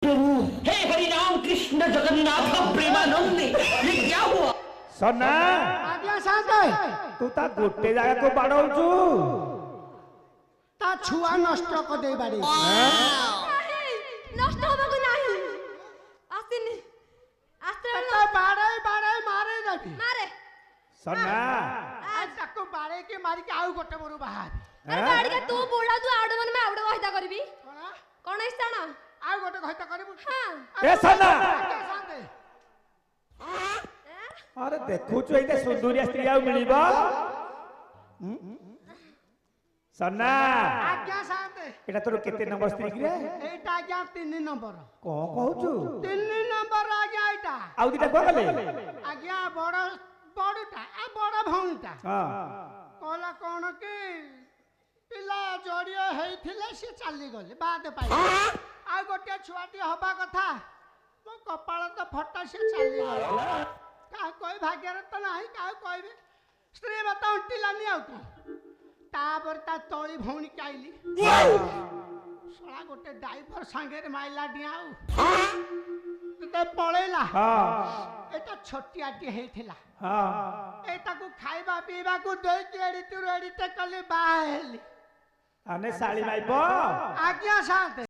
प्रभु हे हरि राम कृष्ण जगन्नाथ प्रेमानंद ये क्या हुआ? सन्ना आज्ञा साथे तू ता गोटे जागा को बाड़ौचु ता छुआ नष्ट कर दे बाड़ी नष्ट होबा को नाही आसिनी आस्त्र ता बाड़े बाड़े मारे जाबी मारे सन्ना आज ताको बाड़े के मारी के आउ गोटे मोरू बाहर अरे बाड़ी के तू बुढ़ा तू आउड मन में आउड कहता करबी कोना कोन इस्ताना आउ गोटे कहता करबू हां ए सन्ना आज्ञा साथे अरे देखुछु एते सुंदरिया स्त्री आ मिलिबा सन्ना आज्ञा साथे एटा तोर केते नंबर स्त्री कि रे एटा आज्ञा 3 नंबर को कहउछु 3 नंबर आज्ञा एटा आउ दिटा को गले आज्ञा बड़ बड़टा आ बड़ भौणीटा हां कहला कोन कि पिला जड़ियो हेइथिले से चली गले बाद पाई आ गोटे छुआटी हबा कथा मो कपाळ तो फटा से चली गले का कोई भाग्यर तो नाही का कहबे स्त्री बता उंटिलानी आउता तापर ता तोली भौणी काइली सळा गोटे ड्राइवर संगे रे माइला डियाउ ते पळेला हां एटा छोटियाटी हेइथिला हां एटा को खाइबा पीबा को देई के एडी तू एडी ते कली बाहेली आने साली माइबो आज्ञा साथे